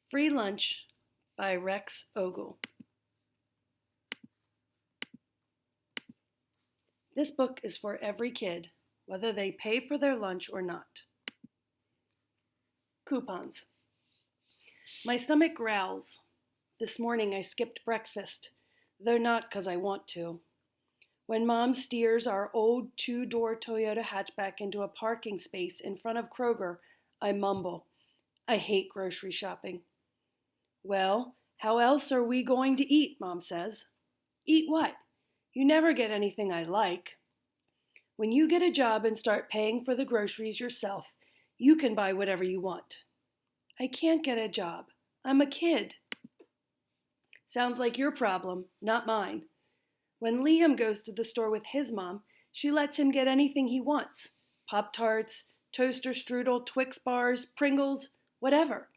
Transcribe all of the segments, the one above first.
Free Lunch by Rex Ogle. This book is for every kid, whether they pay for their lunch or not. Coupons. My stomach growls. This morning I skipped breakfast, though not 'cause I want to. When Mom steers our old two-door Toyota hatchback into a parking space in front of Kroger, I mumble. I hate grocery shopping. Well, how else are we going to eat, Mom says. Eat what? You never get anything I like. When you get a job and start paying for the groceries yourself, you can buy whatever you want. I can't get a job. I'm a kid. Sounds like your problem, not mine. When Liam goes to the store with his mom, she lets him get anything he wants. Pop-Tarts, toaster strudel, Twix bars, Pringles, whatever.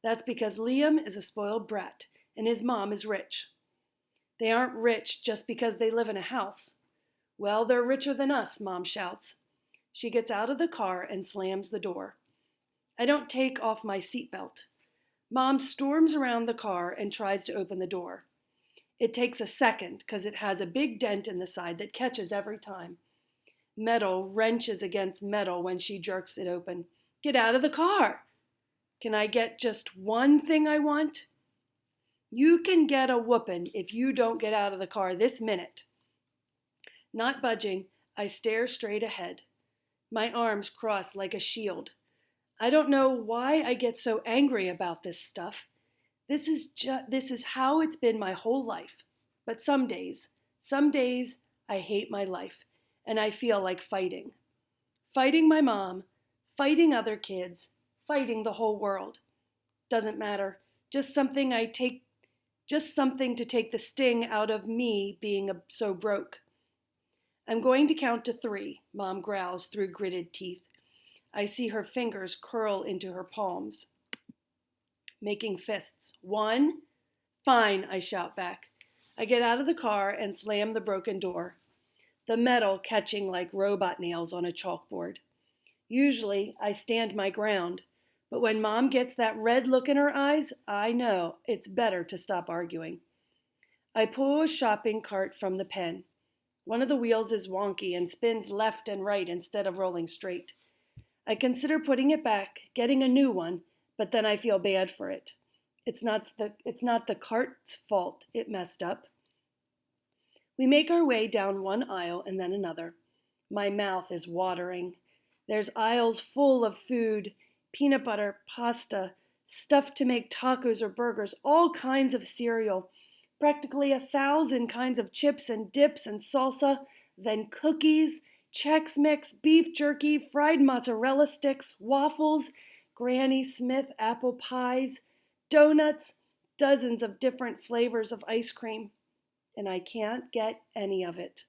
That's because Liam is a spoiled brat and his mom is rich. They aren't rich just because they live in a house. Well, they're richer than us, Mom shouts. She gets out of the car and slams the door. I don't take off my seatbelt. Mom storms around the car and tries to open the door. It takes a second because it has a big dent in the side that catches every time. Metal wrenches against metal when she jerks it open. Get out of the car! Can I get just one thing I want? You can get a whooping if you don't get out of the car this minute. Not budging, I stare straight ahead. My arms cross like a shield. I don't know why I get so angry about this stuff. This is how it's been my whole life. But some days I hate my life and I feel like fighting. Fighting my mom, fighting other kids, fighting the whole world. Doesn't matter. Just something to take the sting out of me being so broke. I'm going to count to 3, Mom growls through gritted teeth. I see her fingers curl into her palms, making fists. 1. Fine, I shout back. I get out of the car and slam the broken door, the metal catching like robot nails on a chalkboard. Usually, I stand my ground, but when Mom gets that red look in her eyes, I know it's better to stop arguing. I pull a shopping cart from the pen. One of the wheels is wonky and spins left and right instead of rolling straight. I consider putting it back, getting a new one, but then I feel bad for it. It's not the cart's fault it messed up. We make our way down one aisle and then another. My mouth is watering. There's aisles full of food, peanut butter, pasta, stuff to make tacos or burgers, all kinds of cereal, practically 1,000 kinds of chips and dips and salsa, then cookies, Chex Mix, beef jerky, fried mozzarella sticks, waffles, Granny Smith apple pies, donuts, dozens of different flavors of ice cream. And I can't get any of it.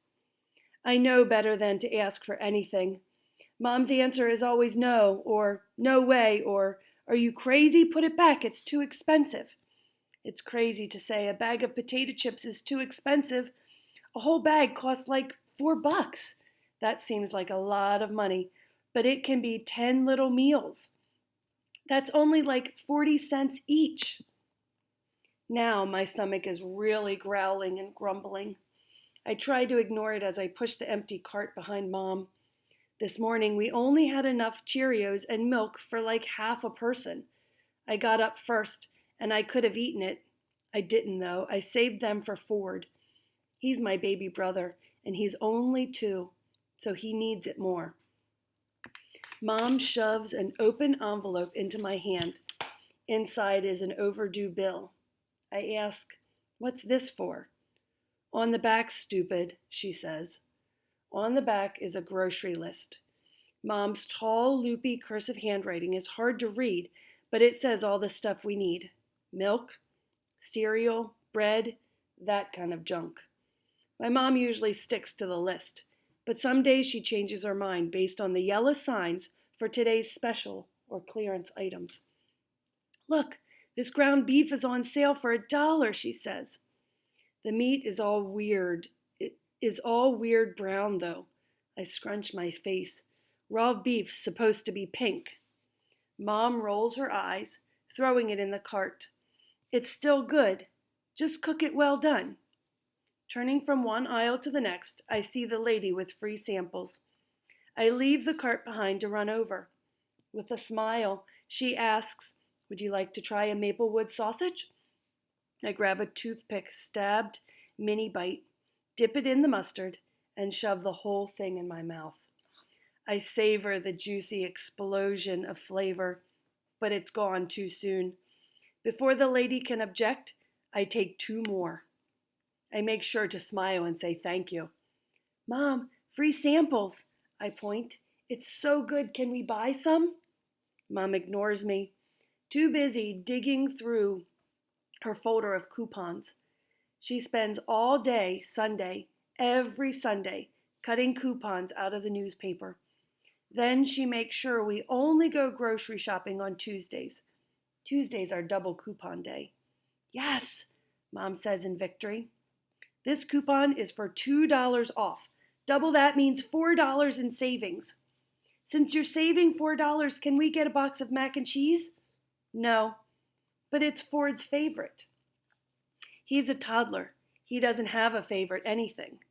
I know better than to ask for anything. Mom's answer is always no, or no way, or are you crazy? Put it back, it's too expensive. It's crazy to say a bag of potato chips is too expensive. A whole bag costs like $4. That seems like a lot of money, but it can be 10 little meals. That's only like 40 cents each. Now my stomach is really growling and grumbling. I try to ignore it as I push the empty cart behind Mom. This morning we only had enough Cheerios and milk for like half a person. I got up first and I could have eaten it. I didn't though. I saved them for Ford. He's my baby brother and he's only 2, so he needs it more. Mom shoves an open envelope into my hand. Inside is an overdue bill. I ask, "What's this for?" "On the back, stupid," she says. On the back is a grocery list. Mom's tall, loopy, cursive handwriting is hard to read, but it says all the stuff we need. Milk, cereal, bread, that kind of junk. My mom usually sticks to the list, but some days she changes her mind based on the yellow signs for today's special or clearance items. "Look, this ground beef is on sale for $1, she says. The meat is all weird. It is all weird brown, though. I scrunch my face. Raw beef's supposed to be pink. Mom rolls her eyes, throwing it in the cart. It's still good. Just cook it well done. Turning from one aisle to the next, I see the lady with free samples. I leave the cart behind to run over. With a smile, she asks, "Would you like to try a Maplewood sausage?" I grab a toothpick, stabbed mini bite, dip it in the mustard, and shove the whole thing in my mouth. I savor the juicy explosion of flavor, but it's gone too soon. Before the lady can object, I take 2 more. I make sure to smile and say thank you. "Mom, free samples," I point. "It's so good. Can we buy some?" Mom ignores me, too busy digging through her folder of coupons. She spends all day Sunday, every Sunday, cutting coupons out of the newspaper. Then she makes sure we only go grocery shopping on Tuesdays. Tuesdays are double coupon day. "Yes," Mom says in victory. "This coupon is for $2 off. Double that means $4 in savings. Since you're saving $4, can we get a box of mac and cheese?" "No, but it's Ford's favorite." He's a toddler. He doesn't have a favorite anything.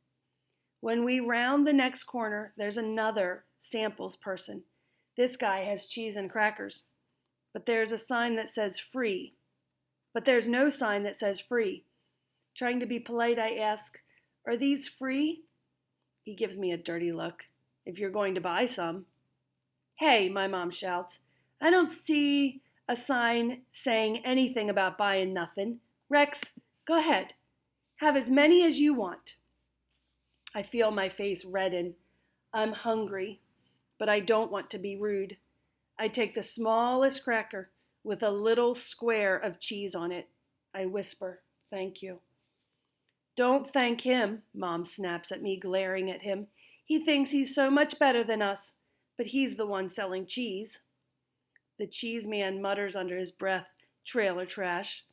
When we round the next corner, there's another samples person. This guy has cheese and crackers. But there's a sign that says free. But there's no sign that says free. Trying to be polite, I ask, "Are these free?" He gives me a dirty look. "If you're going to buy some." "Hey," my mom shouts, "I don't see a sign saying anything about buying nothing. Rex, go ahead. Have as many as you want." I feel my face redden. I'm hungry, but I don't want to be rude. I take the smallest cracker with a little square of cheese on it. I whisper, "Thank you." "Don't thank him," Mom snaps at me, glaring at him. "He thinks he's so much better than us, but he's the one selling cheese." The cheese man mutters under his breath, "Trailer trash."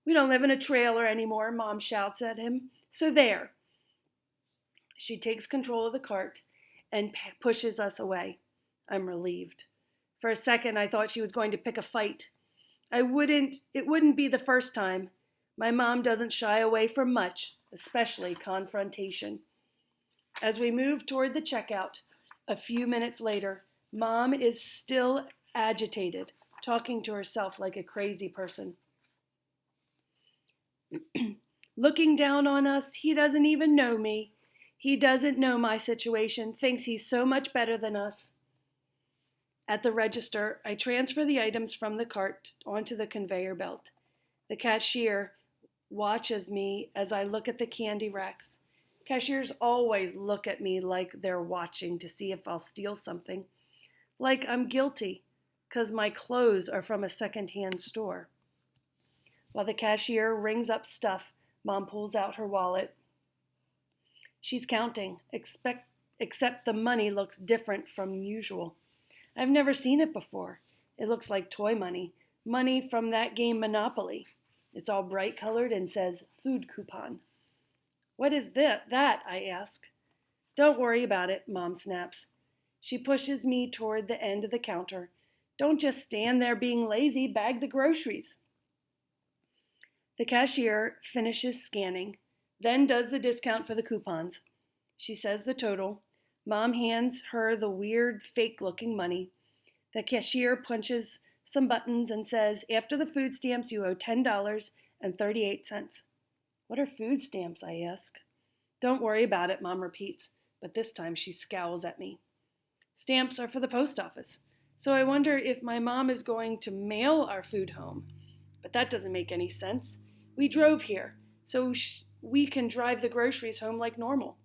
"We don't live in a trailer anymore," Mom shouts at him. "So there." She takes control of the cart and pushes us away. I'm relieved. For a second, I thought she was going to pick a fight. It wouldn't be the first time. My mom doesn't shy away from much, especially confrontation. As we move toward the checkout, a few minutes later, Mom is still agitated, talking to herself like a crazy person. "Looking down on us, he doesn't even know me. He doesn't know my situation, thinks he's so much better than us." At the register, I transfer the items from the cart onto the conveyor belt. The cashier watches me as I look at the candy racks. Cashiers always look at me like they're watching to see if I'll steal something. Like I'm guilty, 'cause my clothes are from a secondhand store. While the cashier rings up stuff, Mom pulls out her wallet. She's counting, except the money looks different from usual. I've never seen it before. It looks like toy money, money from that game Monopoly. It's all bright colored and says food coupon. "What is that?" I ask. "Don't worry about it," Mom snaps. She pushes me toward the end of the counter. "Don't just stand there being lazy, bag the groceries." The cashier finishes scanning, then does the discount for the coupons. She says the total. Mom hands her the weird, fake-looking money. The cashier punches some buttons and says, "After the food stamps, you owe $10.38. "What are food stamps?" I ask. "Don't worry about it," Mom repeats, but this time she scowls at me. "Stamps are for the post office, so I wonder if my mom is going to mail our food home. But that doesn't make any sense. We drove here, so we can drive the groceries home like normal."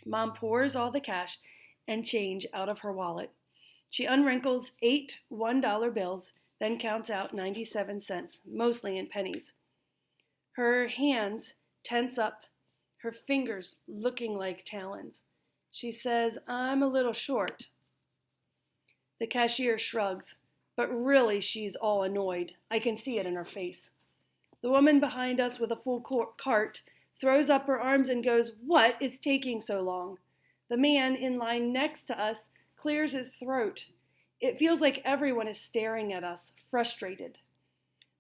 Mom pours all the cash and change out of her wallet. She unwrinkles 8 $1 bills, then counts out 97 cents, mostly in pennies. Her hands tense up, her fingers looking like talons. She says, "I'm a little short." The cashier shrugs, but really she's all annoyed. I can see it in her face. The woman behind us with a full cart throws up her arms and goes, "What is taking so long?" The man in line next to us clears his throat. It feels like everyone is staring at us, frustrated.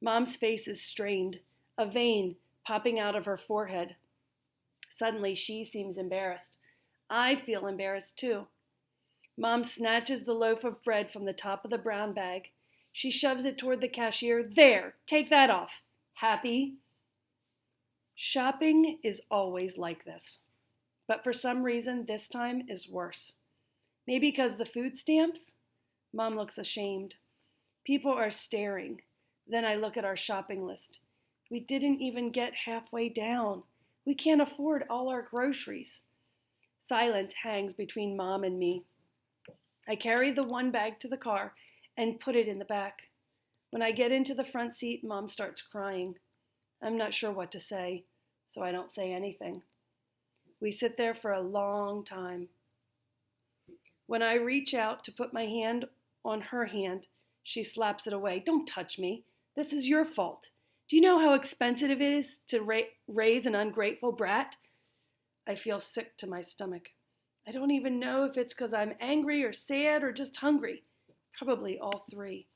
Mom's face is strained, a vein popping out of her forehead. Suddenly, she seems embarrassed. I feel embarrassed too. Mom snatches the loaf of bread from the top of the brown bag. She shoves it toward the cashier. There, take that off. Happy? Shopping is always like this. But for some reason, this time is worse. Maybe because the food stamps? Mom looks ashamed. People are staring. Then I look at our shopping list. We didn't even get halfway down. We can't afford all our groceries. Silence hangs between Mom and me. I carry the one bag to the car and put it in the back. When I get into the front seat, Mom starts crying. I'm not sure what to say, so I don't say anything. We sit there for a long time. When I reach out to put my hand on her hand, she slaps it away. Don't touch me. This is your fault. Do you know how expensive it is to raise an ungrateful brat? I feel sick to my stomach. I don't even know if it's because I'm angry or sad or just hungry. Probably all three.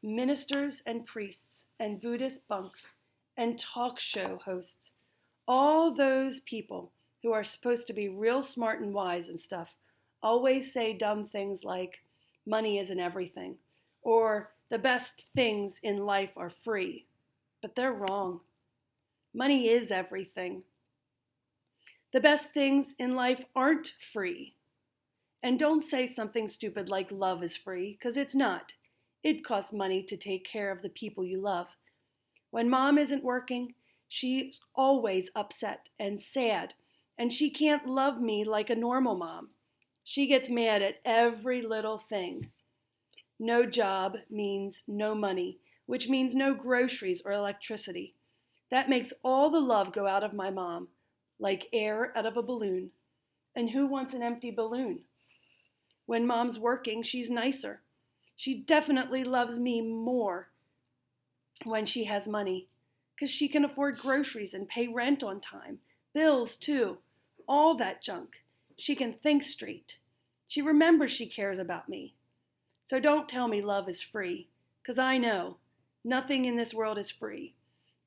Ministers and priests and Buddhist monks and talk show hosts, all those people who are supposed to be real smart and wise and stuff, always say dumb things like, money isn't everything, or the best things in life are free. But they're wrong. Money is everything. The best things in life aren't free. And don't say something stupid like love is free, because it's not. It costs money to take care of the people you love. When Mom isn't working, she's always upset and sad, and she can't love me like a normal mom. She gets mad at every little thing. No job means no money, which means no groceries or electricity. That makes all the love go out of my mom, like air out of a balloon. And who wants an empty balloon? When Mom's working, she's nicer. She definitely loves me more when she has money, because she can afford groceries and pay rent on time, bills too, all that junk. She can think straight. She remembers she cares about me. So don't tell me love is free, because I know nothing in this world is free.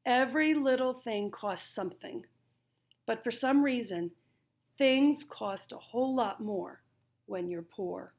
Every little thing costs something. But for some reason, things cost a whole lot more when you're poor.